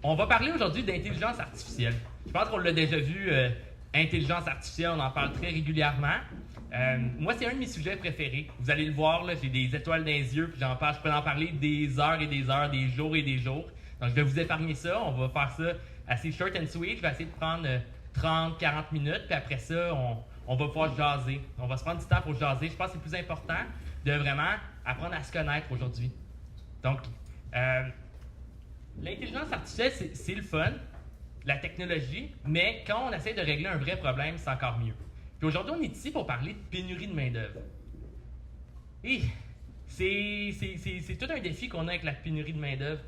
On va parler aujourd'hui d'intelligence artificielle. Je pense qu'on l'a déjà vu, intelligence artificielle, on en parle très régulièrement. Moi, c'est un de mes sujets préférés. Vous allez le voir, là, j'ai des étoiles dans les yeux, puis je peux en parler des heures et des heures, des jours et des jours. Donc, je vais vous épargner ça. On va faire ça assez short and sweet. Je vais essayer de prendre 30-40 minutes, puis après ça, on va pouvoir jaser. On va se prendre du temps pour jaser. Je pense que c'est le plus important de vraiment apprendre à se connaître aujourd'hui. Donc, l'intelligence artificielle, c'est le fun, la technologie, mais quand on essaie de régler un vrai problème, c'est encore mieux. Puis aujourd'hui, on est ici pour parler de pénurie de main-d'œuvre. Et c'est tout un défi qu'on a avec la pénurie de main-d'œuvre.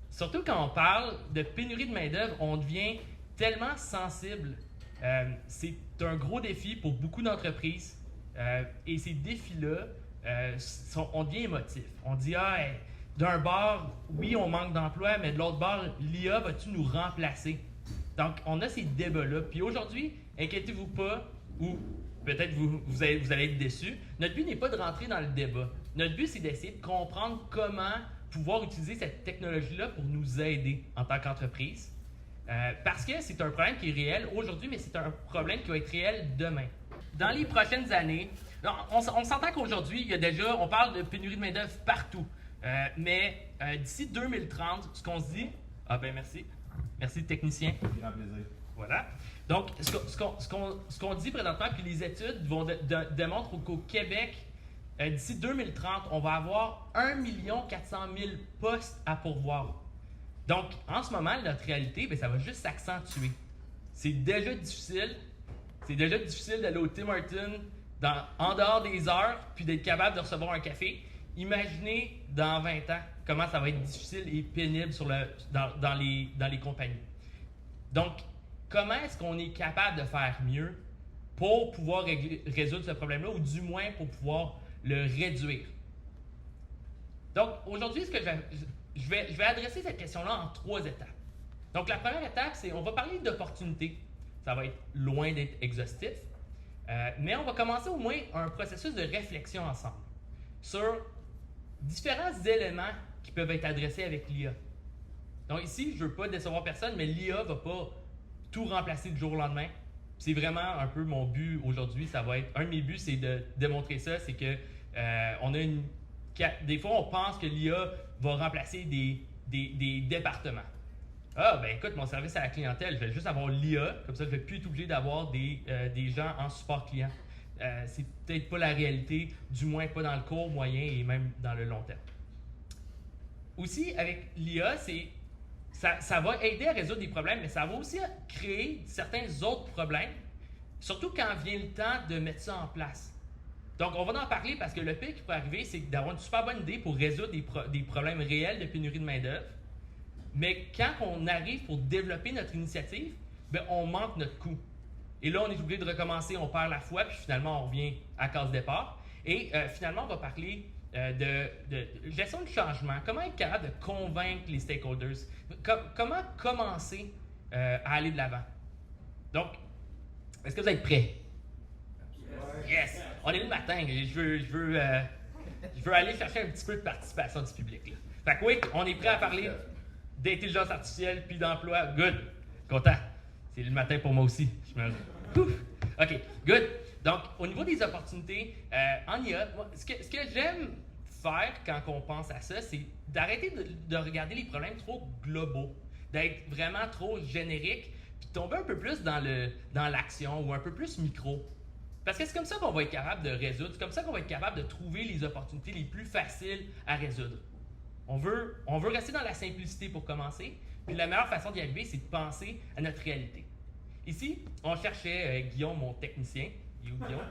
Surtout quand on parle de pénurie de main-d'œuvre, on devient tellement sensible. C'est un gros défi pour beaucoup d'entreprises. Et ces défis-là, on devient émotif. On dit, d'un bord, oui, on manque d'emplois, mais de l'autre bord, l'IA va-tu nous remplacer? Donc, on a ces débats-là. Puis aujourd'hui, inquiétez-vous pas, ou peut-être vous allez être déçus, notre but n'est pas de rentrer dans le débat. Notre but, c'est d'essayer de comprendre comment pouvoir utiliser cette technologie-là pour nous aider en tant qu'entreprise. Parce que c'est un problème qui est réel aujourd'hui, mais c'est un problème qui va être réel demain. Dans les prochaines années, on s'entend qu'aujourd'hui, on parle de pénurie de main-d'œuvre partout. Mais d'ici 2030, ce qu'on se dit... Ah ben merci. Merci technicien. Grand plaisir. Voilà. Donc, ce qu'on dit présentement, puis les études démontrent qu'au Québec, d'ici 2030, on va avoir 1 400 000 postes à pourvoir. Donc, en ce moment, notre réalité, ça va juste s'accentuer. C'est déjà difficile. C'est déjà difficile d'aller au Tim Hortons en dehors des heures, puis d'être capable de recevoir un café. Imaginez dans 20 ans comment ça va être difficile et pénible dans les compagnies. Donc, comment est-ce qu'on est capable de faire mieux pour pouvoir résoudre ce problème-là, ou du moins pour pouvoir le réduire? Donc, aujourd'hui, je vais adresser cette question-là en 3 étapes. Donc, la première étape, c'est on va parler d'opportunités. Ça va être loin d'être exhaustif, mais on va commencer au moins un processus de réflexion ensemble sur différents éléments qui peuvent être adressés avec l'IA. Donc ici, je ne veux pas décevoir personne, mais l'IA ne va pas tout remplacer du jour au lendemain. C'est vraiment un peu mon but aujourd'hui. Un de mes buts, c'est de démontrer ça, c'est que des fois, on pense que l'IA va remplacer des départements. Ah, ben écoute, mon service à la clientèle, je vais juste avoir l'IA, comme ça je ne vais plus être obligé d'avoir des gens en support client. C'est peut-être pas la réalité, du moins pas dans le court, moyen et même dans le long terme. Aussi, avec l'IA, ça va aider à résoudre des problèmes, mais ça va aussi créer certains autres problèmes, surtout quand vient le temps de mettre ça en place. Donc, on va en parler parce que le pire qui peut arriver, c'est d'avoir une super bonne idée pour résoudre des problèmes réels de pénurie de main-d'œuvre. Mais quand on arrive pour développer notre initiative, on manque notre coût. Et là, on est obligé de recommencer, on perd la foi, puis finalement, on revient à case départ. Et finalement, on va parler de gestion du changement. Comment être capable de convaincre les stakeholders? Comment commencer à aller de l'avant? Donc, est-ce que vous êtes prêts? Yes! On est le matin. Je veux aller chercher un petit peu de participation du public. Là. Fait que oui, on est prêt à parler d'intelligence artificielle puis d'emploi. Good! Content. C'est le matin pour moi aussi. OK, good. Donc, au niveau des opportunités, en IA, ce que j'aime faire quand on pense à ça, c'est d'arrêter de regarder les problèmes trop globaux, d'être vraiment trop générique, puis de tomber un peu plus dans l'action ou un peu plus micro. Parce que c'est comme ça qu'on va être capable de résoudre, c'est comme ça qu'on va être capable de trouver les opportunités les plus faciles à résoudre. On veut rester dans la simplicité pour commencer, puis la meilleure façon d'y arriver, c'est de penser à notre réalité. Ici, on cherchait Guillaume, mon technicien. Il est où, Guillaume?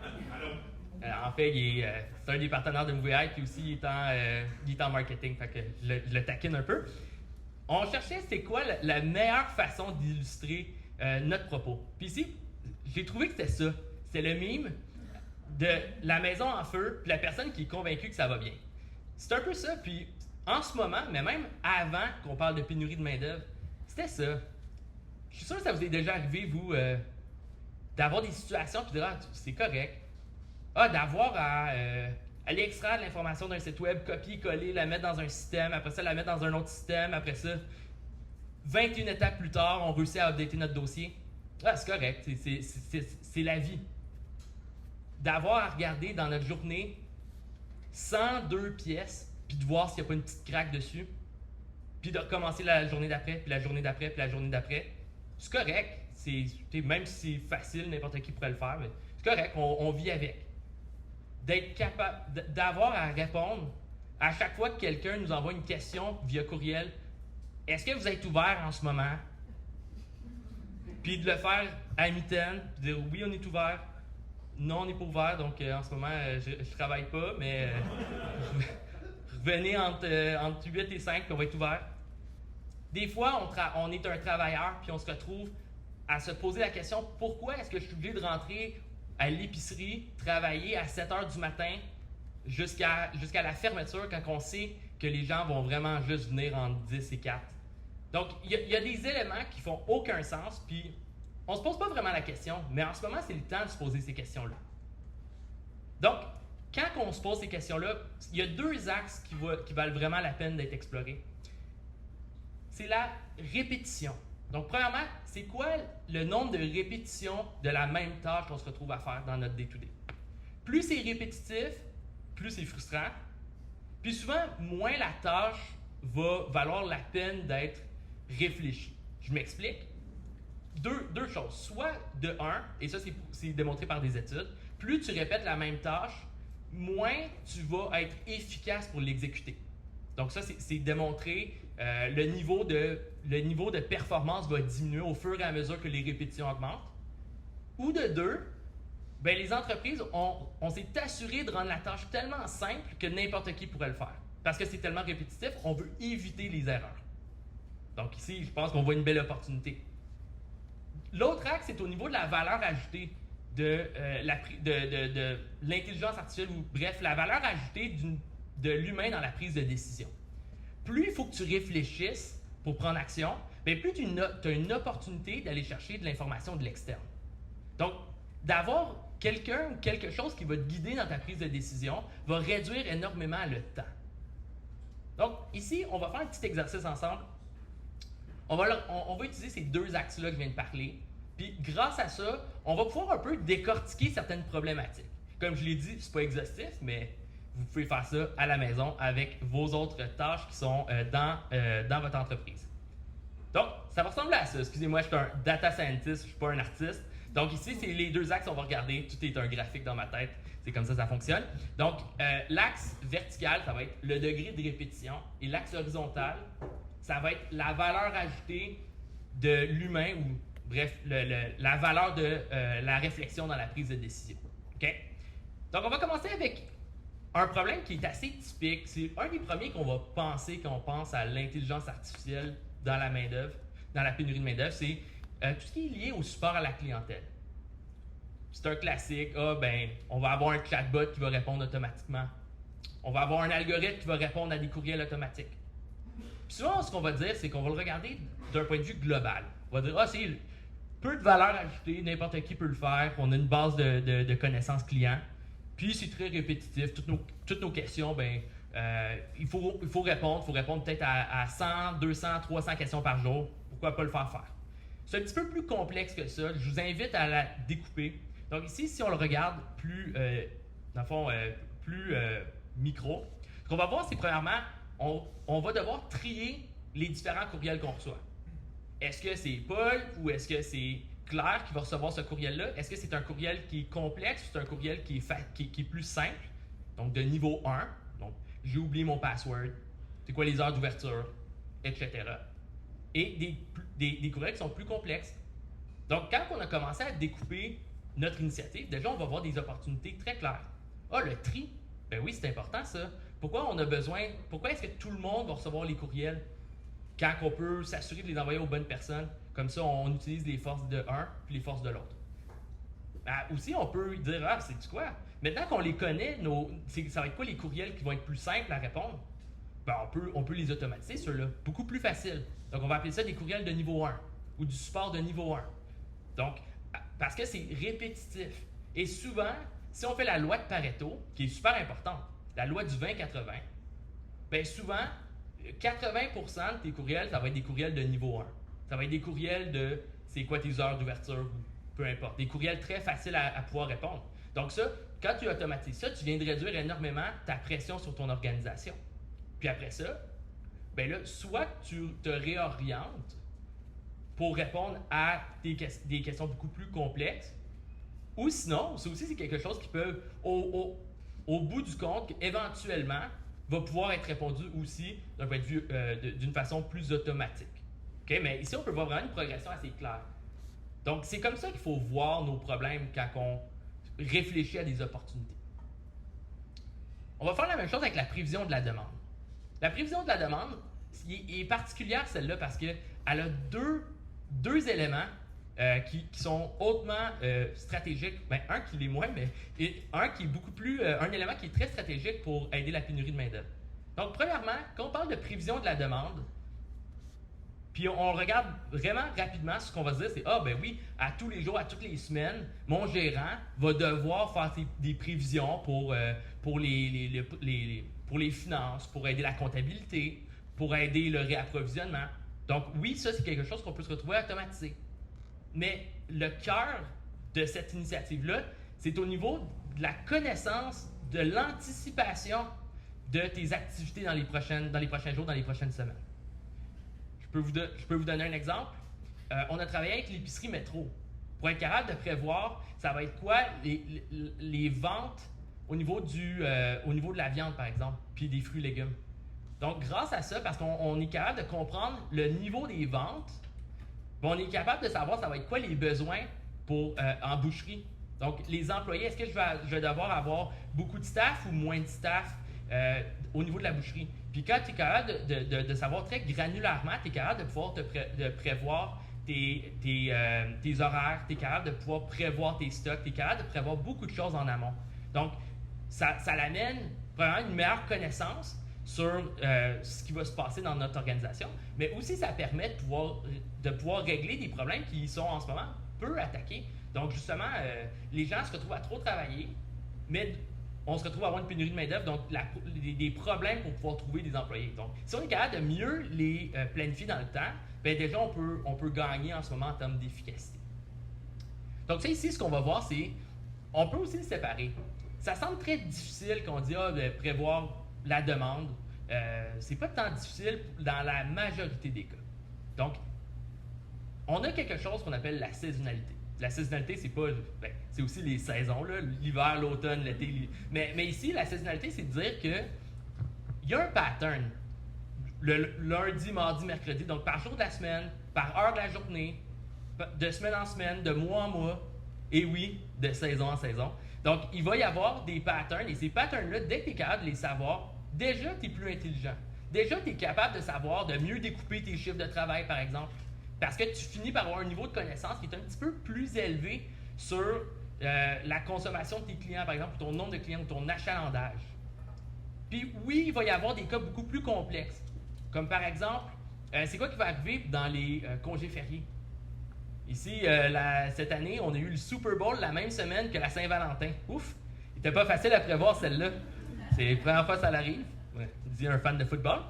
En fait, c'est un des partenaires de MovieHype, puis aussi il est en marketing, fait que je le taquine un peu. On cherchait c'était quoi la meilleure façon d'illustrer notre propos. Puis ici, j'ai trouvé que c'était ça. C'est le mime de la maison en feu, puis la personne qui est convaincue que ça va bien. C'est un peu ça, puis en ce moment, mais même avant qu'on parle de pénurie de main-d'œuvre, c'était ça. Je suis sûr que ça vous est déjà arrivé, vous, d'avoir des situations, puis de dire, c'est correct. D'avoir à aller extraire de l'information d'un site web, copier-coller, la mettre dans un système, après ça, la mettre dans un autre système, après ça. 21 étapes plus tard, on réussit à updater notre dossier. Ah, c'est correct, c'est la vie. D'avoir à regarder dans notre journée 102 pièces, puis de voir s'il n'y a pas une petite craque dessus, puis de recommencer la journée d'après, puis la journée d'après, puis la journée d'après. C'est correct. Même si c'est facile, n'importe qui pourrait le faire, mais c'est correct, on vit avec. D'être capable, d'avoir à répondre à chaque fois que quelqu'un nous envoie une question via courriel. Est-ce que vous êtes ouvert en ce moment? Puis de le faire à mi-temps, puis de dire oui, on est ouvert. Non, on n'est pas ouvert, donc en ce moment, je ne travaille pas, mais revenez entre 8 et 5, puis on va être ouvert. Des fois, on est un travailleur, puis on se retrouve à se poser la question, pourquoi est-ce que je suis obligé de rentrer à l'épicerie, travailler à 7 heures du matin jusqu'à la fermeture quand on sait que les gens vont vraiment juste venir entre 10 et 4. Donc, il y a des éléments qui font aucun sens, puis on ne se pose pas vraiment la question, mais en ce moment, c'est le temps de se poser ces questions-là. Donc, quand on se pose ces questions-là, il y a deux axes qui valent vraiment la peine d'être explorés. C'est la répétition. Donc, premièrement, c'est quoi le nombre de répétitions de la même tâche qu'on se retrouve à faire dans notre day-to-day? Plus c'est répétitif, plus c'est frustrant. Puis souvent, moins la tâche va valoir la peine d'être réfléchie. Je m'explique. Deux choses. Soit de un, et ça c'est démontré par des études, plus tu répètes la même tâche, moins tu vas être efficace pour l'exécuter. Donc ça, c'est démontré. Le niveau de performance va diminuer au fur et à mesure que les répétitions augmentent. Ou de deux, ben les entreprises, on s'est assuré de rendre la tâche tellement simple que n'importe qui pourrait le faire. Parce que c'est tellement répétitif, on veut éviter les erreurs. Donc ici, je pense qu'on voit une belle opportunité. L'autre axe, c'est au niveau de la valeur ajoutée de l'intelligence artificielle, ou bref, la valeur ajoutée de l'humain dans la prise de décision. Plus il faut que tu réfléchisses pour prendre action, bien plus tu as une opportunité d'aller chercher de l'information de l'externe. Donc, d'avoir quelqu'un ou quelque chose qui va te guider dans ta prise de décision va réduire énormément le temps. Donc, ici, on va faire un petit exercice ensemble. On va utiliser ces deux axes-là que je viens de parler. Puis, grâce à ça, on va pouvoir un peu décortiquer certaines problématiques. Comme je l'ai dit, c'est pas exhaustif, mais vous pouvez faire ça à la maison avec vos autres tâches qui sont dans votre entreprise. Donc, ça va ressembler à ça. Excusez-moi, je suis un data scientist, je ne suis pas un artiste. Donc ici, c'est les deux axes qu'on va regarder. Tout est un graphique dans ma tête. C'est comme ça fonctionne. Donc, l'axe vertical, ça va être le degré de répétition. Et l'axe horizontal, ça va être la valeur ajoutée de l'humain, ou bref, la valeur de la réflexion dans la prise de décision. OK? Donc, on va commencer avec un problème qui est assez typique. C'est un des premiers qu'on va penser quand on pense à l'intelligence artificielle dans la main-d'œuvre, dans la pénurie de main-d'œuvre, c'est tout ce qui est lié au support à la clientèle. C'est un classique. On va avoir un chatbot qui va répondre automatiquement. On va avoir un algorithme qui va répondre à des courriels automatiques. Puis souvent, ce qu'on va dire, c'est qu'on va le regarder d'un point de vue global. On va dire, c'est peu de valeur ajoutée, n'importe qui peut le faire. On a une base de connaissances clients. Puis c'est très répétitif. Toutes nos questions, il faut répondre. Il faut répondre peut-être à 100, 200, 300 questions par jour. Pourquoi pas le faire faire? C'est un petit peu plus complexe que ça. Je vous invite à la découper. Donc ici, si on le regarde plus, micro, ce qu'on va voir, c'est premièrement, on va devoir trier les différents courriels qu'on reçoit. Est-ce que c'est Paul ou est-ce que c'est Claire qui va recevoir ce courriel-là? Est-ce que c'est un courriel qui est complexe ou c'est un courriel qui est plus simple? Donc de niveau 1. Donc, j'ai oublié mon password. C'est quoi les heures d'ouverture? Etc. Et des courriels qui sont plus complexes. Donc, quand on a commencé à découper notre initiative, déjà, on va voir des opportunités très claires. Le tri. Ben oui, c'est important ça. Pourquoi est-ce que tout le monde va recevoir les courriels quand on peut s'assurer de les envoyer aux bonnes personnes? Comme ça, on utilise les forces de un puis les forces de l'autre. Aussi, on peut dire, c'est quoi? Maintenant qu'on les connaît, ça va être quoi les courriels qui vont être plus simples à répondre? On peut les automatiser, ceux-là. Beaucoup plus facile. Donc, on va appeler ça des courriels de niveau 1 ou du support de niveau 1. Donc, parce que c'est répétitif. Et souvent, si on fait la loi de Pareto, qui est super importante, la loi du 20-80, souvent, 80% de tes courriels, ça va être des courriels de niveau 1. Ça va être des courriels de c'est quoi tes heures d'ouverture, peu importe. Des courriels très faciles à pouvoir répondre. Donc ça, quand tu automatises ça, tu viens de réduire énormément ta pression sur ton organisation. Puis après ça, ben là, soit tu te réorientes pour répondre à des questions beaucoup plus complexes, ou sinon, ça aussi c'est quelque chose qui peut, au bout du compte, éventuellement, va pouvoir être répondu aussi d'un point de vue d'une façon plus automatique. Okay? Mais ici, on peut voir vraiment une progression assez claire. Donc, c'est comme ça qu'il faut voir nos problèmes quand on réfléchit à des opportunités. On va faire la même chose avec la prévision de la demande. La prévision de la demande est particulière, celle-là, parce qu'elle a deux éléments qui sont hautement stratégiques. Ben, un qui l'est moins, mais un qui est beaucoup plus. Un élément qui est très stratégique pour aider la pénurie de main-d'œuvre. Donc, premièrement, quand on parle de prévision de la demande, puis on regarde vraiment rapidement, ce qu'on va se dire, c'est ben oui, à tous les jours, à toutes les semaines, mon gérant va devoir faire des prévisions pour les finances, pour aider la comptabilité, pour aider le réapprovisionnement. Donc oui, ça c'est quelque chose qu'on peut se retrouver automatisé. Mais le cœur de cette initiative-là, c'est au niveau de la connaissance, de l'anticipation de tes activités dans les prochains jours, dans les prochaines semaines. Je peux vous donner un exemple. On a travaillé avec l'épicerie Métro pour être capable de prévoir, ça va être quoi les ventes au niveau de la viande, par exemple, puis des fruits et légumes. Donc, grâce à ça, parce qu'on est capable de comprendre le niveau des ventes, on est capable de savoir ça va être quoi les besoins en boucherie. Donc, les employés, est-ce que je vais devoir avoir beaucoup de staff ou moins de staff au niveau de la boucherie? Puis quand tu es capable de savoir très granulairement, tu es capable de pouvoir de prévoir tes horaires, tu es capable de pouvoir prévoir tes stocks, tu es capable de prévoir beaucoup de choses en amont. Donc, ça l'amène vraiment une meilleure connaissance sur ce qui va se passer dans notre organisation, mais aussi ça permet de pouvoir régler des problèmes qui sont en ce moment peu attaqués. Donc, justement, les gens se retrouvent à trop travailler, mais on se retrouve à avoir une pénurie de main-d'œuvre, donc des problèmes pour pouvoir trouver des employés. Donc, si on est capable de mieux les planifier dans le temps, bien déjà, on peut gagner en ce moment en termes d'efficacité. Donc, ça ici, ce qu'on va voir, c'est on peut aussi le séparer. Ça semble très difficile qu'on dit de prévoir la demande. C'est pas tant difficile dans la majorité des cas. Donc, on a quelque chose qu'on appelle la saisonnalité. La saisonnalité, c'est aussi les saisons, là, l'hiver, l'automne, l'été. Mais ici, la saisonnalité, c'est de dire qu'il y a un pattern. Le lundi, mardi, mercredi, donc par jour de la semaine, par heure de la journée, de semaine en semaine, de mois en mois, et oui, de saison en saison. Donc, il va y avoir des patterns, et ces patterns-là, dès que tu es capable de les savoir, déjà, tu es plus intelligent. Déjà, tu es capable de savoir, de mieux découper tes chiffres de travail, par exemple. Parce que tu finis par avoir un niveau de connaissance qui est un petit peu plus élevé sur la consommation de tes clients, par exemple, ton nombre de clients ou ton achalandage. Puis oui, il va y avoir des cas beaucoup plus complexes. Comme par exemple, c'est quoi qui va arriver dans les congés fériés? Ici, cette année, on a eu le Super Bowl la même semaine que la Saint-Valentin. Ouf! Il n'était pas facile à prévoir celle-là. C'est la première fois que ça l'arrive. Ouais, dit un fan de football.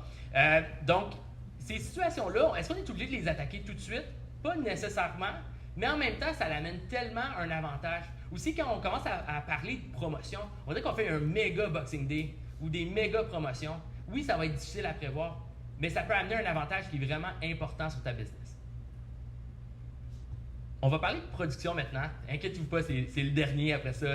Donc, ces situations-là, est-ce qu'on est obligé de les attaquer tout de suite? Pas nécessairement, mais en même temps, ça l'amène tellement un avantage. Aussi, quand on commence à parler de promotion, on dit qu'on fait un méga Boxing Day ou des méga promotions. Oui, ça va être difficile à prévoir, mais ça peut amener un avantage qui est vraiment important sur ta business. On va parler de production maintenant. Inquiétez-vous pas, c'est le dernier. Après ça,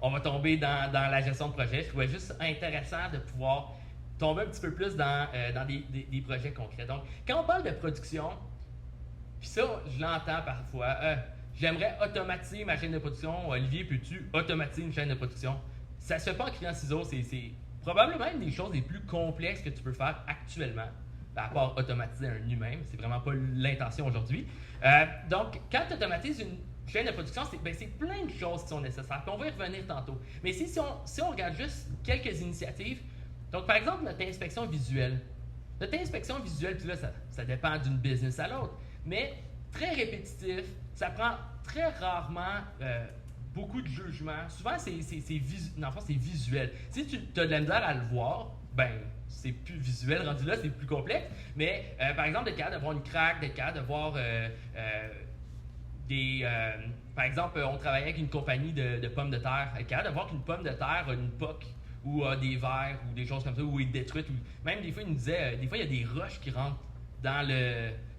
on va tomber dans la gestion de projet. Je trouvais juste intéressant de pouvoir tomber un petit peu plus dans des projets concrets. Donc, quand on parle de production, puis ça, je l'entends parfois, j'aimerais automatiser ma chaîne de production. Olivier, peux-tu automatiser une chaîne de production? Ça ne se fait pas en criant ciseaux, c'est probablement une des choses les plus complexes que tu peux faire actuellement, à part automatiser un humain, c'est vraiment pas l'intention aujourd'hui. Donc, quand tu automatises une chaîne de production, c'est plein de choses qui sont nécessaires, puis on va y revenir tantôt. Mais si on regarde juste quelques initiatives, donc, par exemple, notre inspection visuelle. Notre inspection visuelle, puis là, ça dépend d'une business à l'autre, mais très répétitif, ça prend très rarement beaucoup de jugement. Souvent, dans le fond, c'est visuel. Si tu as de la misère à le voir, ben, c'est plus visuel. Rendu là, c'est plus complexe. Mais, par exemple, d'être capable de voir une craque, d'être capable de voir par exemple, on travaillait avec une compagnie de pommes de terre. Être capable de voir qu'une pomme de terre a une poque ou a des vers ou des choses comme ça, ou est détruite. Ou même des fois, il nous disait, des fois, il y a des roches qui rentrent dans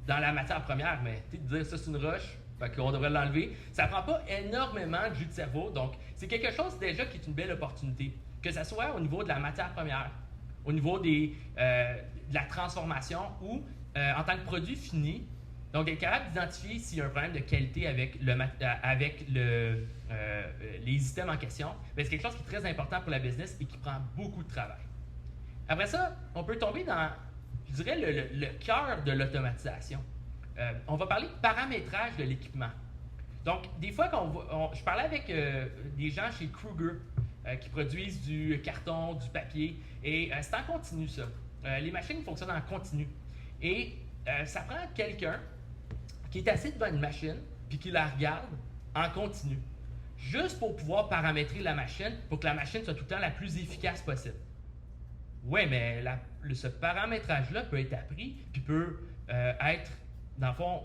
la matière première. Mais tu sais, de dire ça, c'est une roche, fait qu'on devrait l'enlever. Ça prend pas énormément de jus de cerveau. Donc, c'est quelque chose déjà qui est une belle opportunité. Que ce soit au niveau de la matière première, au niveau de la transformation ou en tant que produit fini. Donc, être capable d'identifier s'il y a un problème de qualité avec les items en question, c'est quelque chose qui est très important pour la business et qui prend beaucoup de travail. Après ça, on peut tomber dans, je dirais, le cœur de l'automatisation. On va parler de paramétrage de l'équipement. Donc, des fois, je parlais avec des gens chez Kruger qui produisent du carton, du papier, et c'est en continu, ça. Les machines fonctionnent en continu. Et ça prend quelqu'un qui est assis devant une machine puis qui la regarde en continu, juste pour pouvoir paramétrer la machine pour que la machine soit tout le temps la plus efficace possible. Oui, mais ce paramétrage-là peut être appris puis peut être, dans le fond,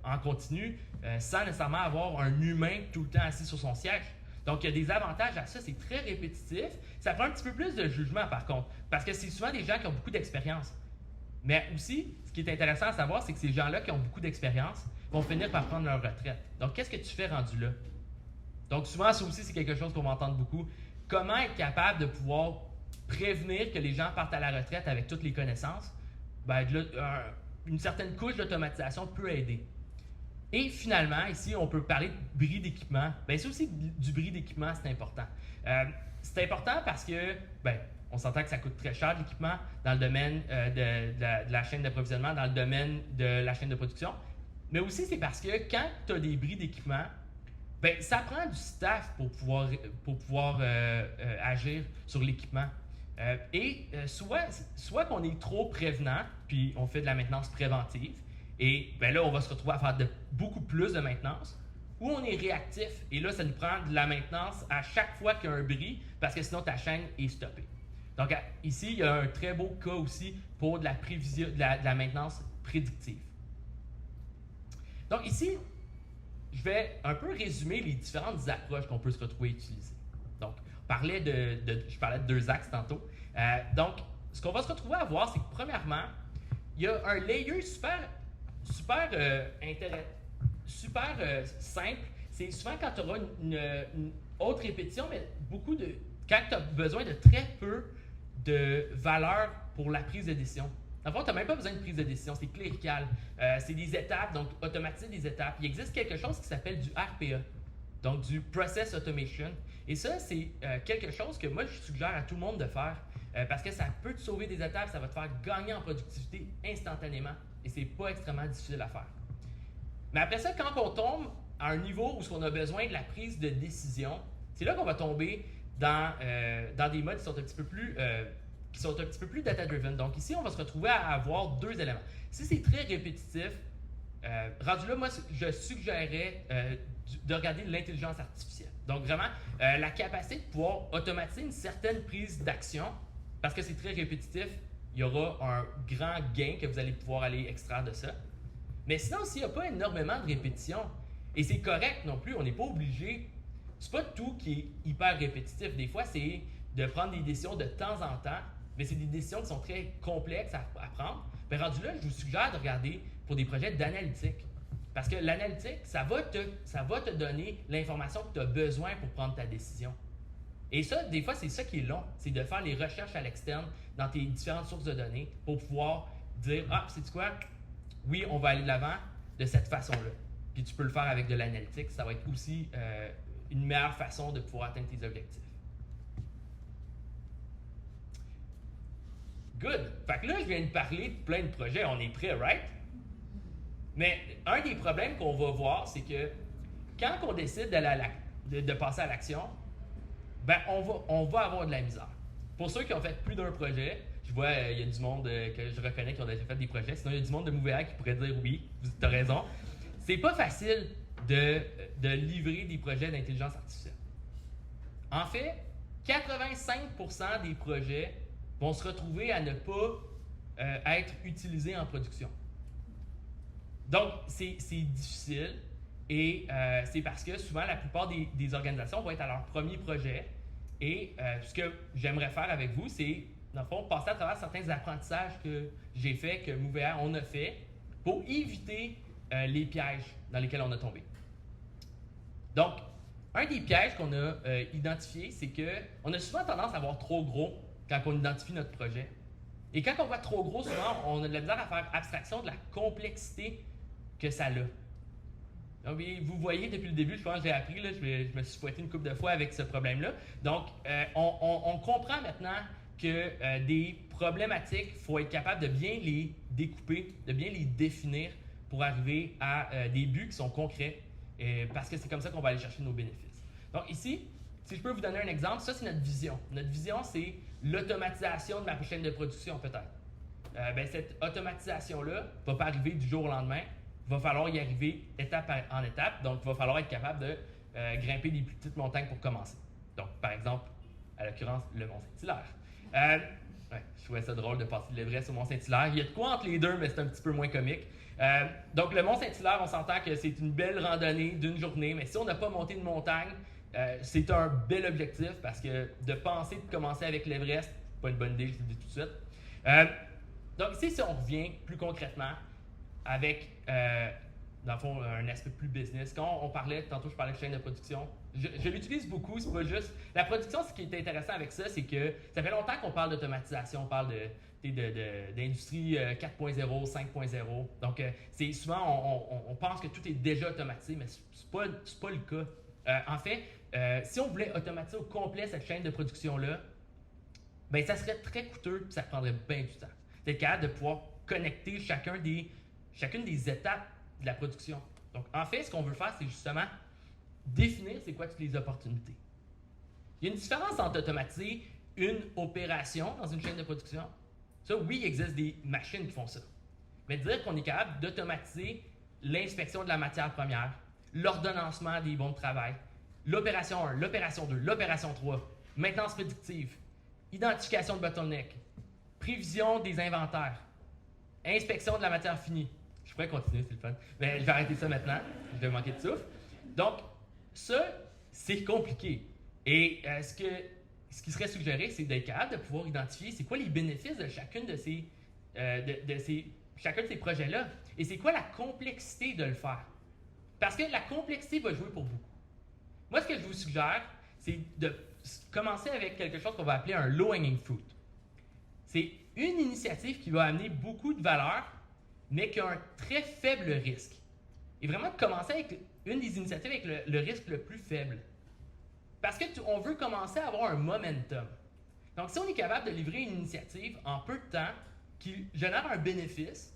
en continu sans nécessairement avoir un humain tout le temps assis sur son siège. Donc, il y a des avantages à ça, c'est très répétitif. Ça prend un petit peu plus de jugement, par contre, parce que c'est souvent des gens qui ont beaucoup d'expérience. Mais aussi, ce qui est intéressant à savoir, c'est que ces gens-là qui ont beaucoup d'expérience vont finir par prendre leur retraite. Donc, qu'est-ce que tu fais rendu là? Donc, souvent, ça aussi, c'est quelque chose qu'on va entendre beaucoup. Comment être capable de pouvoir prévenir que les gens partent à la retraite avec toutes les connaissances? Ben, une certaine couche d'automatisation peut aider. Et finalement, ici, on peut parler de bris d'équipement. Bien, ça aussi, du bris d'équipement, c'est important. C'est important parce que, ben, on s'entend que ça coûte très cher l'équipement dans le domaine de la chaîne d'approvisionnement, dans le domaine de la chaîne de production. Mais aussi, c'est parce que quand tu as des bris d'équipement, ben, ça prend du staff pour pouvoir agir sur l'équipement. Soit qu'on est trop prévenant, puis on fait de la maintenance préventive, et ben là, on va se retrouver à faire beaucoup plus de maintenance, ou on est réactif, et là, ça nous prend de la maintenance à chaque fois qu'il y a un bris, parce que sinon, ta chaîne est stoppée. Donc, ici, il y a un très beau cas aussi pour de la maintenance prédictive. Donc, ici, je vais un peu résumer les différentes approches qu'on peut se retrouver à utiliser. Donc, je parlais de 2 axes tantôt. Donc, ce qu'on va se retrouver à voir, c'est que premièrement, il y a un layer super simple. C'est souvent quand tu auras une autre répétition, mais quand tu as besoin de très peu de valeur pour la prise de décision. En fait, tu n'as même pas besoin de prise de décision, c'est clérical. C'est des étapes, donc automatiser des étapes. Il existe quelque chose qui s'appelle du RPA, donc du Process Automation. Et ça, c'est quelque chose que moi, je suggère à tout le monde de faire parce que ça peut te sauver des étapes, ça va te faire gagner en productivité instantanément et c'est pas extrêmement difficile à faire. Mais après ça, quand on tombe à un niveau où on a besoin de la prise de décision, c'est là qu'on va tomber dans des modes qui sont un petit peu plus data-driven. Donc ici, on va se retrouver à avoir 2 éléments. Si c'est très répétitif, rendu là, moi, je suggérerais de regarder l'intelligence artificielle. Donc vraiment, la capacité de pouvoir automatiser une certaine prise d'action, parce que c'est très répétitif, il y aura un grand gain que vous allez pouvoir aller extraire de ça. Mais sinon, s'il n'y a pas énormément de répétition, et c'est correct non plus, on n'est pas obligé, c'est pas tout qui est hyper répétitif. Des fois, c'est de prendre des décisions de temps en temps, mais c'est des décisions qui sont très complexes à prendre. Mais rendu là, je vous suggère de regarder pour des projets d'analytique. Parce que l'analytique, ça va te donner l'information que tu as besoin pour prendre ta décision. Et ça, des fois, c'est ça qui est long, c'est de faire les recherches à l'externe dans tes différentes sources de données pour pouvoir dire « Ah, sais-tu quoi? Oui, on va aller de l'avant de cette façon-là. » Puis tu peux le faire avec de l'analytique, ça va être aussi une meilleure façon de pouvoir atteindre tes objectifs. Good! Fait que là, je viens de parler de plein de projets, on est prêt, right? Mais un des problèmes qu'on va voir, c'est que quand on décide de passer à l'action, ben on va avoir de la misère. Pour ceux qui ont fait plus d'un projet, je vois, il y a du monde que je reconnais qui ont déjà fait des projets, sinon il y a du monde de Montréal qui pourrait dire oui, tu as raison. C'est pas facile de livrer des projets d'intelligence artificielle. En fait, 85% des projets vont se retrouver à ne pas être utilisés en production. Donc, c'est difficile et c'est parce que souvent, la plupart des organisations vont être à leur premier projet. Et ce que j'aimerais faire avec vous, c'est, dans le fond, passer à travers certains apprentissages que j'ai faits, que Mouvea, on a fait, pour éviter les pièges dans lesquels on a tombé. Donc, un des pièges qu'on a identifié, c'est qu'on a souvent tendance à voir trop gros quand on identifie notre projet. Et quand on voit trop gros, souvent, on a de la misère à faire abstraction de la complexité que ça a. Donc, vous voyez, depuis le début, je pense que j'ai appris, là, je me suis fouetté une couple de fois avec ce problème-là. Donc, on comprend maintenant que des problématiques, il faut être capable de bien les découper, de bien les définir pour arriver à des buts qui sont concrets, parce que c'est comme ça qu'on va aller chercher nos bénéfices. Donc ici, si je peux vous donner un exemple, ça c'est notre vision. Notre vision, c'est l'automatisation de ma chaîne de production peut-être. Cette automatisation-là ne va pas arriver du jour au lendemain. Il va falloir y arriver étape en étape. Donc, il va falloir être capable de grimper des plus petites montagnes pour commencer. Donc, par exemple, à l'occurrence, le Mont-Saint-Hilaire. Je trouvais ça drôle de passer de l'Everest au Mont-Saint-Hilaire. Il y a de quoi entre les deux, mais c'est un petit peu moins comique. Donc, le Mont-Saint-Hilaire, on s'entend que c'est une belle randonnée d'une journée, mais si on n'a pas monté une montagne, c'est un bel objectif parce que de penser de commencer avec l'Everest, c'est pas une bonne idée, je vous le dis tout de suite. Donc, ici, si on revient plus concrètement avec, dans le fond, un aspect plus business, quand on parlait, tantôt je parlais de chaîne de production, je l'utilise beaucoup, c'est pas juste. La production, ce qui est intéressant avec ça, c'est que ça fait longtemps qu'on parle d'automatisation, on parle d'industrie 4.0, 5.0. Donc, c'est souvent, on pense que tout est déjà automatisé, mais c'est pas le cas. En fait, si on voulait automatiser au complet cette chaîne de production-là, ben ça serait très coûteux et ça prendrait bien du temps. D'être capable de pouvoir connecter chacune des étapes de la production. Donc, en fait, ce qu'on veut faire, c'est justement définir c'est quoi toutes les opportunités. Il y a une différence entre automatiser une opération dans une chaîne de production. Ça, oui, il existe des machines qui font ça. Mais dire qu'on est capable d'automatiser l'inspection de la matière première, l'ordonnancement des bons de travail, l'opération 1, l'opération 2, l'opération 3, maintenance prédictive, identification de bottleneck, prévision des inventaires, inspection de la matière finie. Je pourrais continuer, c'est le fun. Mais je vais arrêter ça maintenant. Je vais manquer de souffle. Donc, ça, c'est compliqué. Et ce qui serait suggéré, c'est d'être capable de pouvoir identifier c'est quoi les bénéfices de chacun de ces projets-là. Et c'est quoi la complexité de le faire. Parce que la complexité va jouer pour beaucoup. Moi, ce que je vous suggère, c'est de commencer avec quelque chose qu'on va appeler un low-hanging fruit. C'est une initiative qui va amener beaucoup de valeur, mais qui a un très faible risque. Et vraiment de commencer avec une des initiatives avec le risque le plus faible. Parce qu'on veut commencer à avoir un momentum. Donc, si on est capable de livrer une initiative en peu de temps qui génère un bénéfice,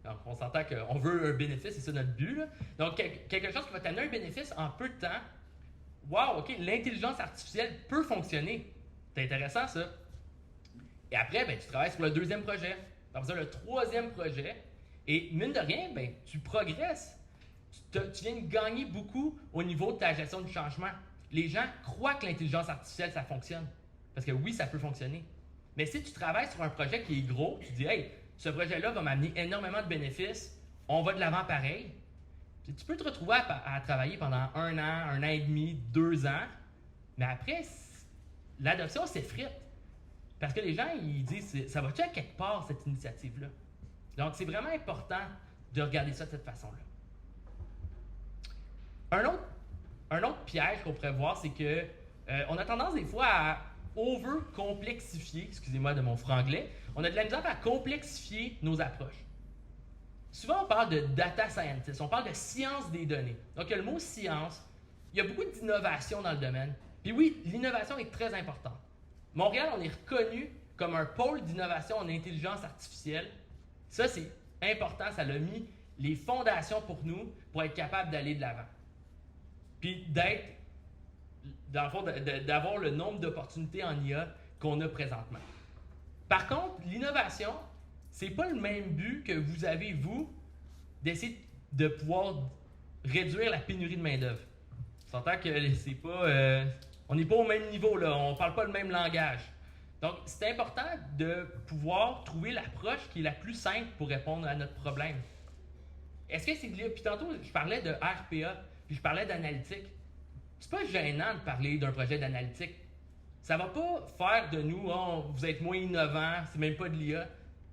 donc on s'entend qu'on veut un bénéfice, c'est ça notre but, là. Donc, quelque chose qui va t'amener un bénéfice en peu de temps, wow, OK, l'intelligence artificielle peut fonctionner. C'est intéressant, ça. Et après, ben, tu travailles sur le deuxième projet. Après ça, le troisième projet. Et mine de rien, ben, tu progresses. Tu viens de gagner beaucoup au niveau de ta gestion du changement. Les gens croient que l'intelligence artificielle, ça fonctionne. Parce que oui, ça peut fonctionner. Mais si tu travailles sur un projet qui est gros, tu dis, hey, ce projet-là va m'amener énormément de bénéfices, on va de l'avant pareil. Tu peux te retrouver à travailler pendant 1 an et demi, 2 ans, mais après, l'adoption s'effrite. Parce que les gens, ils disent, ça va-tu à quelque part, cette initiative-là? Donc, c'est vraiment important de regarder ça de cette façon-là. Un autre piège qu'on pourrait voir, c'est que on a tendance des fois à over-complexifier, excusez-moi de mon franglais, on a de la misère à complexifier nos approches. Souvent, on parle de data scientist, on parle de science des données. Donc, il y a le mot science, il y a beaucoup d'innovation dans le domaine. Puis oui, l'innovation est très importante. Montréal, on est reconnu comme un pôle d'innovation en intelligence artificielle. Ça, c'est important, ça l'a mis les fondations pour nous pour être capable d'aller de l'avant. Puis dans le fond, d'avoir le nombre d'opportunités en IA qu'on a présentement. Par contre, l'innovation, c'est pas le même but que vous avez, vous, d'essayer de pouvoir réduire la pénurie de main-d'œuvre. On s'entend que c'est pas, on n'est pas au même niveau, là, on ne parle pas le même langage. Donc, c'est important de pouvoir trouver l'approche qui est la plus simple pour répondre à notre problème. Est-ce que c'est de l'IA? Puis tantôt, je parlais de RPA, puis je parlais d'analytique. C'est pas gênant de parler d'un projet d'analytique. Ça va pas faire de nous, oh, vous êtes moins innovants, c'est même pas de l'IA.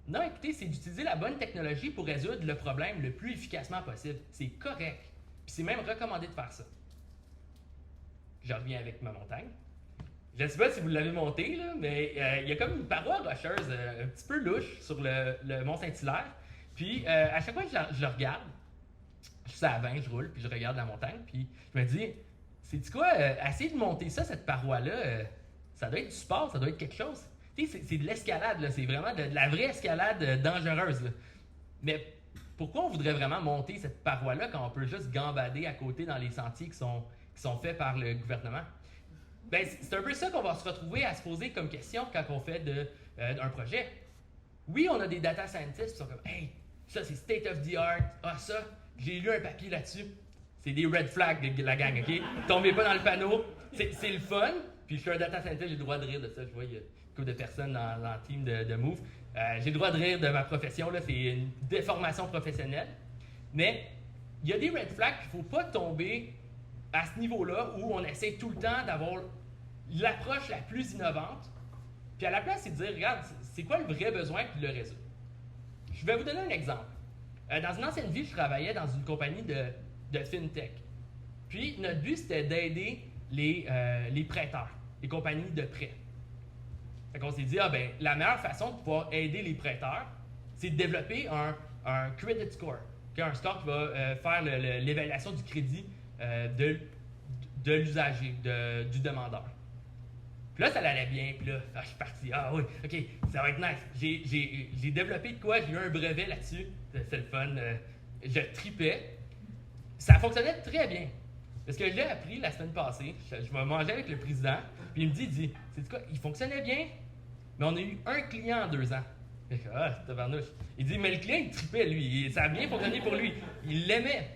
Non, écoutez, c'est d'utiliser la bonne technologie pour résoudre le problème le plus efficacement possible. C'est correct. Puis c'est même recommandé de faire ça. Je reviens avec ma montagne. Je ne sais pas si vous l'avez montée, là, mais il y a comme une paroi rocheuse un petit peu louche sur le Mont Saint-Hilaire. Puis à chaque fois que je le regarde, je suis à 20, je roule, puis je regarde la montagne, puis je me dis, c'est quoi, essayer de monter ça, cette paroi-là, ça doit être du sport, ça doit être quelque chose. Tu sais, c'est de l'escalade, là, c'est vraiment de la vraie escalade dangereuse. Là. Mais pourquoi on voudrait vraiment monter cette paroi-là quand on peut juste gambader à côté dans les sentiers qui sont faits par le gouvernement? Ben, c'est un peu ça qu'on va se retrouver à se poser comme question quand on fait un projet. Oui, on a des data scientists qui sont comme « Hey, ça c'est state of the art. Ah ça, j'ai lu un papier là-dessus. » C'est des red flags de la gang, OK? Tombez pas dans le panneau. C'est le fun. Puis je suis un data scientist, j'ai le droit de rire de ça. Je vois, il y a beaucoup de personnes dans le team de Move. J'ai le droit de rire de ma profession, là. C'est une déformation professionnelle. Mais il y a des red flags, il ne faut pas tomber à ce niveau-là où on essaie tout le temps d'avoir l'approche la plus innovante. Puis à la place, c'est de dire, regarde, c'est quoi le vrai besoin, puis le résoudre. Je vais vous donner un exemple. Dans une ancienne vie, je travaillais dans une compagnie de FinTech. Puis notre but, c'était d'aider les prêteurs, les compagnies de prêts. Fait qu'on s'est dit, la meilleure façon de pouvoir aider les prêteurs, c'est de développer un credit score, un score qui va faire l'évaluation du crédit de l'usager, du demandeur. Puis là, ça allait bien, puis là, je suis parti. Ah oui, OK, ça va être nice. J'ai développé de quoi, j'ai eu un brevet là-dessus. C'est le fun. Je tripais. Ça fonctionnait très bien. Parce que j'ai appris la semaine passée, je me mangeais avec le président, puis il me dit, c'est quoi, il fonctionnait bien, mais on a eu un client en 2 ans. Ah, tabarnouche. Il dit, mais le client, il tripait, lui. Ça a bien fonctionné pour lui. Il l'aimait.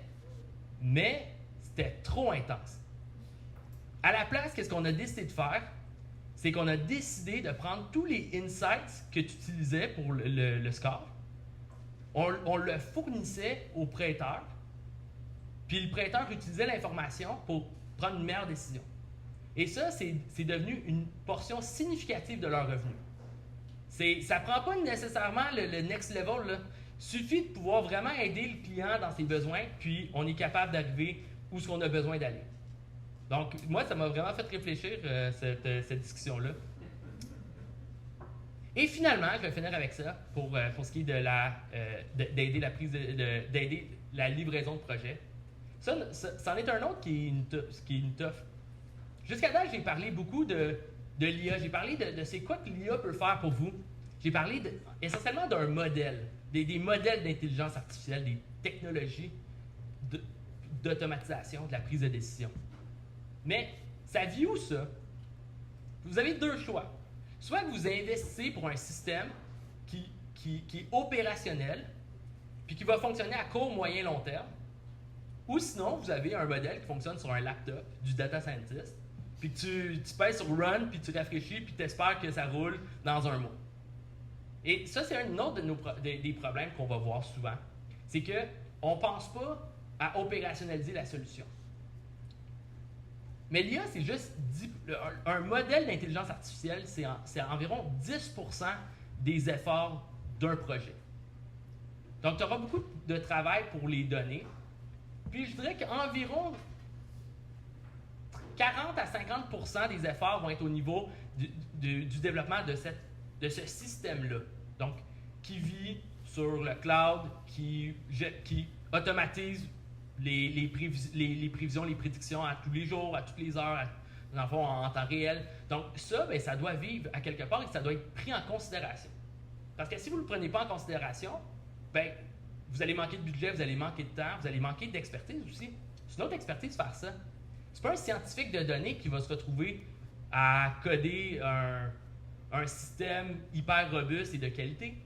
Mais c'était trop intense. À la place, qu'est-ce qu'on a décidé de faire? C'est qu'on a décidé de prendre tous les insights que tu utilisais pour le score. On le fournissait au prêteur. Puis le prêteur utilisait l'information pour prendre une meilleure décision. Et ça, c'est devenu une portion significative de leur revenu. Ça ne prend pas nécessairement le next level. Là. Il suffit de pouvoir vraiment aider le client dans ses besoins, puis on est capable d'arriver où ce qu'on a besoin d'aller. Donc, moi, ça m'a vraiment fait réfléchir, cette discussion-là. Et finalement, je vais finir avec ça pour ce qui est d'aider la livraison de projet. Ça, c'en est un autre qui est une toffe. Jusqu'à date, j'ai parlé beaucoup de l'IA. J'ai parlé de c'est quoi que l'IA peut faire pour vous. J'ai parlé essentiellement d'un modèle, des modèles d'intelligence artificielle, des technologies d'automatisation de la prise de décision. Mais ça vit où ça? Vous avez 2 choix. Soit que vous investissez pour un système qui est opérationnel, puis qui va fonctionner à court, moyen, long terme, ou sinon, vous avez un modèle qui fonctionne sur un laptop du data scientist, puis que tu pèses sur Run, puis tu rafraîchis, puis tu espères que ça roule dans un mois. Et ça, c'est un autre des problèmes qu'on va voir souvent. C'est qu'on ne pense pas à opérationnaliser la solution. Mais l'IA, c'est juste un modèle d'intelligence artificielle, c'est environ 10% des efforts d'un projet. Donc, tu auras beaucoup de travail pour les données. Puis, je dirais qu'environ 40 à 50% des efforts vont être au niveau du développement de ce système-là. Donc, qui vit sur le cloud, qui automatise les prévisions, les prédictions à tous les jours, à toutes les heures, dans le fond, en temps réel. Donc, ça, ça doit vivre à quelque part et ça doit être pris en considération. Parce que si vous ne le prenez pas en considération, vous allez manquer de budget, vous allez manquer de temps, vous allez manquer d'expertise aussi. C'est une autre expertise faire ça. C'est pas un scientifique de données qui va se retrouver à coder un système hyper robuste et de qualité.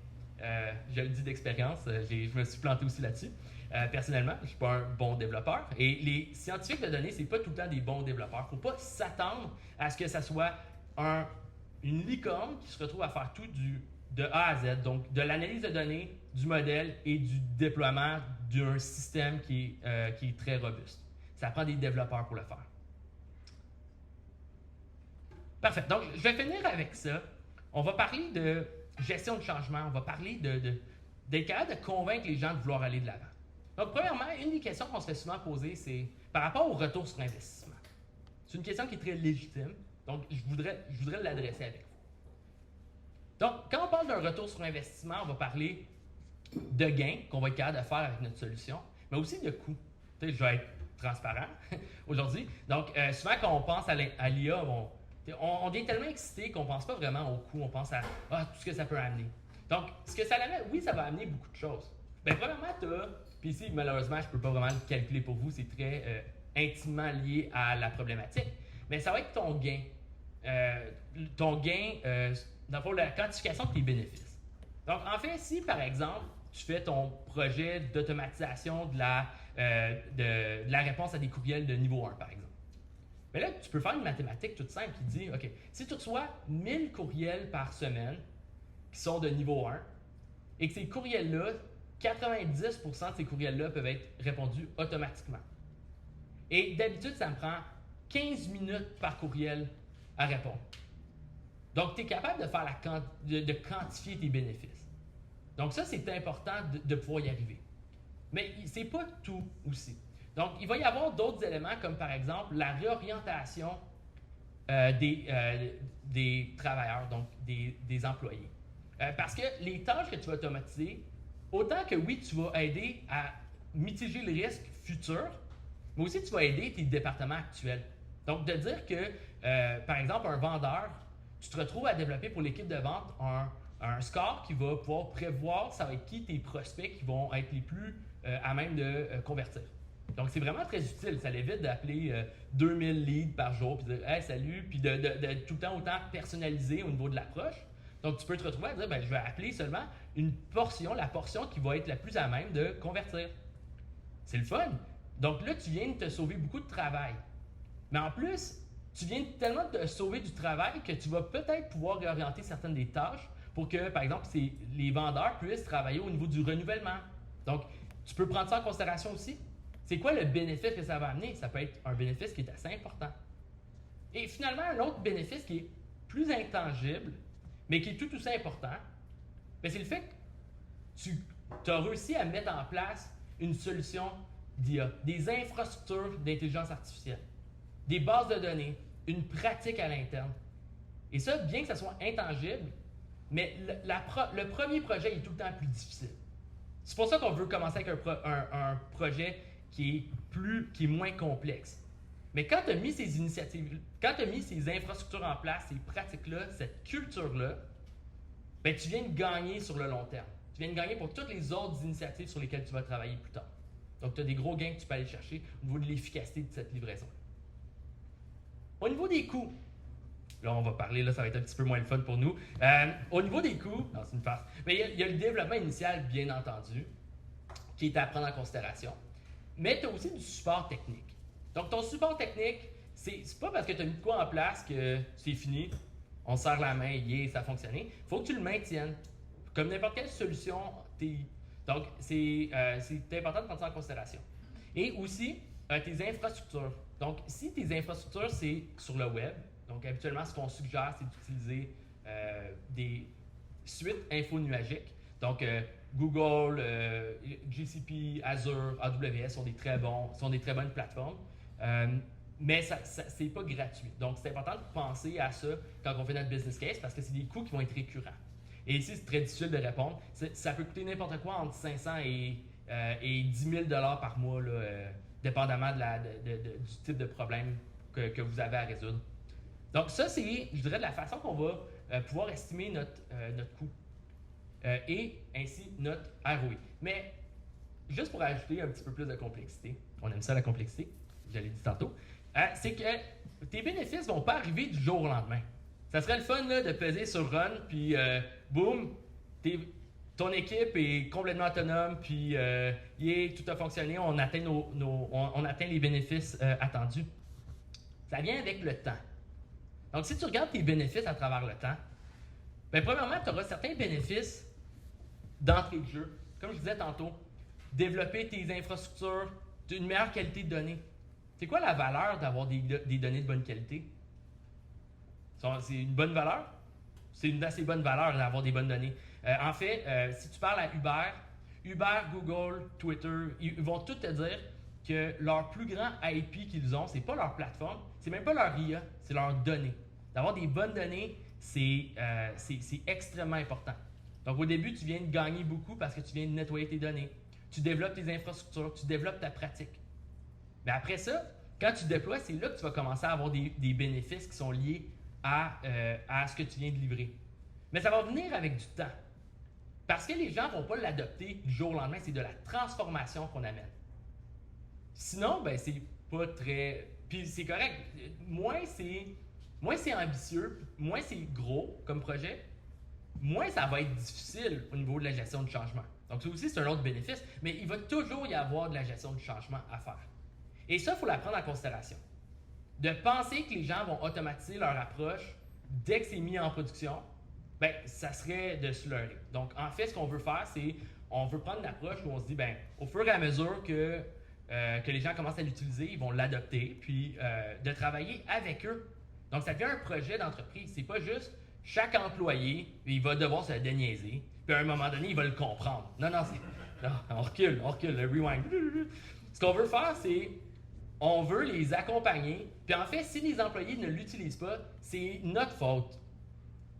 Je le dis d'expérience, je me suis planté aussi là-dessus. Personnellement, je ne suis pas un bon développeur. Et les scientifiques de données, ce n'est pas tout le temps des bons développeurs. Il ne faut pas s'attendre à ce que ça soit une licorne qui se retrouve à faire tout de A à Z. Donc, de l'analyse de données, du modèle et du déploiement d'un système qui est très robuste. Ça prend des développeurs pour le faire. Parfait. Donc, je vais finir avec ça. On va parler de gestion de changement. On va parler d'être capable de convaincre les gens de vouloir aller de l'avant. Donc, premièrement, une des questions qu'on se fait souvent poser, c'est par rapport au retour sur investissement. C'est une question qui est très légitime. Donc, je voudrais l'adresser avec vous. Donc, quand on parle d'un retour sur investissement, on va parler de gains qu'on va être capable de faire avec notre solution, mais aussi de coûts. Je vais être transparent aujourd'hui. Donc, souvent, quand on pense à l'IA, on est tellement excité qu'on ne pense pas vraiment au coût, on pense à tout ce que ça peut amener. Donc, ce que ça amène, oui, ça va amener beaucoup de choses. Bien, premièrement, puis ici, malheureusement, je ne peux pas vraiment le calculer pour vous, c'est très intimement lié à la problématique, mais ça va être ton gain. Dans le fond, la quantification de tes bénéfices. Donc, en fait, si, par exemple, tu fais ton projet d'automatisation de la réponse à des courriels de niveau 1, par exemple. Mais là, tu peux faire une mathématique toute simple qui dit, OK, si tu reçois 1000 courriels par semaine qui sont de niveau 1 et que ces courriels-là, 90% de ces courriels-là peuvent être répondus automatiquement. Et d'habitude, ça me prend 15 minutes par courriel à répondre. Donc, tu es capable de faire de quantifier tes bénéfices. Donc, ça, c'est important de pouvoir y arriver. Mais ce n'est pas tout aussi. Donc, il va y avoir d'autres éléments comme par exemple la réorientation des travailleurs, donc des employés. Parce que les tâches que tu vas automatiser, autant que oui, tu vas aider à mitiger le risque futur, mais aussi tu vas aider tes départements actuels. Donc, de dire que, par exemple, un vendeur, tu te retrouves à développer pour l'équipe de vente un score qui va pouvoir prévoir ça va être qui tes prospects qui vont être les plus à même de convertir. Donc, c'est vraiment très utile. Ça l'évite d'appeler 2000 leads par jour puis de dire « Hey, salut », puis de tout le temps autant personnaliser au niveau de l'approche. Donc, tu peux te retrouver à dire « Je vais appeler seulement la portion qui va être la plus à même de convertir ». C'est le fun. Donc là, tu viens de te sauver beaucoup de travail. Mais en plus, tu viens tellement de te sauver du travail que tu vas peut-être pouvoir réorienter certaines des tâches pour que, par exemple, les vendeurs puissent travailler au niveau du renouvellement. Donc, tu peux prendre ça en considération aussi. C'est quoi le bénéfice que ça va amener? Ça peut être un bénéfice qui est assez important. Et finalement, un autre bénéfice qui est plus intangible, mais qui est tout aussi important, c'est le fait que tu as réussi à mettre en place une solution d'IA, des infrastructures d'intelligence artificielle, des bases de données, une pratique à l'interne. Et ça, bien que ça soit intangible, mais le premier projet est tout le temps plus difficile. C'est pour ça qu'on veut commencer avec un projet qui est moins complexe. Mais quand tu as mis ces initiatives, quand tu as mis ces infrastructures en place, ces pratiques-là, cette culture-là, tu viens de gagner sur le long terme. Tu viens de gagner pour toutes les autres initiatives sur lesquelles tu vas travailler plus tard. Donc, tu as des gros gains que tu peux aller chercher au niveau de l'efficacité de cette livraison. Au niveau des coûts, là, on va parler, là, ça va être un petit peu moins le fun pour nous. Au niveau des coûts, non, c'est une farce, mais il y a le développement initial, bien entendu, qui est à prendre en considération. Mais tu as aussi du support technique. Donc, ton support technique, c'est pas parce que tu as mis de quoi en place que c'est fini, on serre la main, ça a fonctionné. Il faut que tu le maintiennes. Comme n'importe quelle solution, donc c'est important de prendre ça en considération. Et aussi, tes infrastructures. Donc, si tes infrastructures, c'est sur le web, donc habituellement, ce qu'on suggère, c'est d'utiliser des suites infonuagiques. Donc, Google, GCP, Azure, AWS sont des très bonnes plateformes. Mais c'est pas gratuit. Donc, c'est important de penser à ça quand on fait notre business case parce que c'est des coûts qui vont être récurrents. Et ici, c'est très difficile de répondre. Ça peut coûter n'importe quoi entre 500 et 10 000 $ par mois, là, dépendamment du type de problème que vous avez à résoudre. Donc, ça, c'est, je dirais, de la façon qu'on va pouvoir estimer notre coût et ainsi notre ROI. Mais, juste pour ajouter un petit peu plus de complexité, on aime ça la complexité, je l'ai dit tantôt, c'est que tes bénéfices ne vont pas arriver du jour au ton équipe est complètement autonome, puis tout a fonctionné, on atteint, on atteint les bénéfices attendus. Ça vient avec le temps. Donc, si tu regardes tes bénéfices à travers le temps, bien, premièrement, tu auras certains bénéfices d'entrée de jeu. Comme je disais tantôt, développer tes infrastructures, une meilleure qualité de données. C'est quoi la valeur d'avoir des données de bonne qualité? C'est une bonne valeur? C'est une assez bonne valeur d'avoir des bonnes données. En fait, si tu parles à Uber, Google, Twitter, ils vont tous te dire que leur plus grand IP qu'ils ont, c'est pas leur plateforme, c'est même pas leur IA, c'est leurs données. D'avoir des bonnes données, c'est extrêmement important. Donc au début, tu viens de gagner beaucoup parce que tu viens de nettoyer tes données. Tu développes tes infrastructures, tu développes ta pratique. Mais après ça, quand tu déploies, c'est là que tu vas commencer à avoir des bénéfices qui sont liés à ce que tu viens de livrer. Mais ça va venir avec du temps. Parce que les gens ne vont pas l'adopter du jour au lendemain, c'est de la transformation qu'on amène. Sinon, ben c'est pas très... Puis c'est correct. Moins c'est ambitieux, moins c'est gros comme projet, moins ça va être difficile au niveau de la gestion du changement. Donc ça aussi, c'est un autre bénéfice, mais il va toujours y avoir de la gestion du changement à faire. Et ça, il faut la prendre en considération. De penser que les gens vont automatiser leur approche dès que c'est mis en production, ben, ça serait de se leurrer. Donc, en fait, ce qu'on veut faire, c'est on veut prendre une approche où on se dit, ben, au fur et à mesure que les gens commencent à l'utiliser, ils vont l'adopter, puis de travailler avec eux. Donc, ça devient un projet d'entreprise. C'est pas juste chaque employé, il va devoir se déniaiser, puis à un moment donné, il va le comprendre. Non, on recule, le rewind. Ce qu'on veut faire, c'est on veut les accompagner. Puis en fait, si les employés ne l'utilisent pas, c'est notre faute.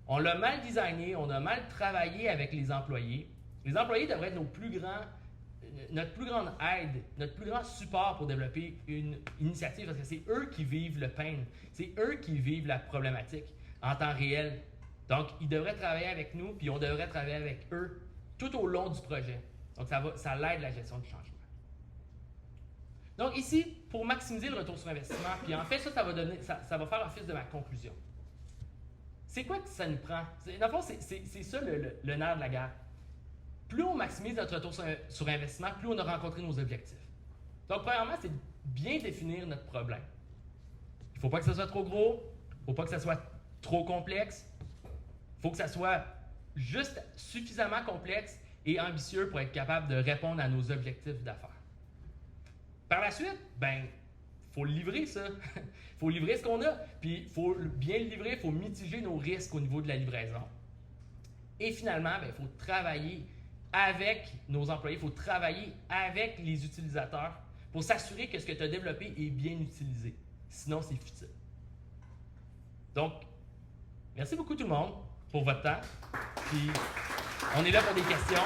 On l'a mal designé, on a mal travaillé avec les employés. Les employés devraient être notre plus grande aide, notre plus grand support pour développer une initiative parce que c'est eux qui vivent le pain, c'est eux qui vivent la problématique en temps réel. Donc, ils devraient travailler avec nous, puis on devrait travailler avec eux tout au long du projet. Donc, ça l'aide la gestion du changement. Donc ici, pour maximiser le retour sur investissement, puis en fait, ça va faire office de ma conclusion. C'est quoi que ça nous prend? Dans le fond, c'est ça le nerf de la guerre. Plus on maximise notre retour sur investissement, plus on a rencontré nos objectifs. Donc, premièrement, c'est de bien définir notre problème. Il ne faut pas que ça soit trop gros, il ne faut pas que ça soit trop complexe, il faut que ça soit juste suffisamment complexe et ambitieux pour être capable de répondre à nos objectifs d'affaires. Par la suite, ben, faut le livrer ça. Faut livrer ce qu'on a. Puis, il faut bien le livrer, il faut mitiger nos risques au niveau de la livraison. Et finalement, ben, il faut travailler avec nos employés, il faut travailler avec les utilisateurs pour s'assurer que ce que tu as développé est bien utilisé. Sinon, c'est futile. Donc, merci beaucoup tout le monde pour votre temps. Puis, on est là pour des questions.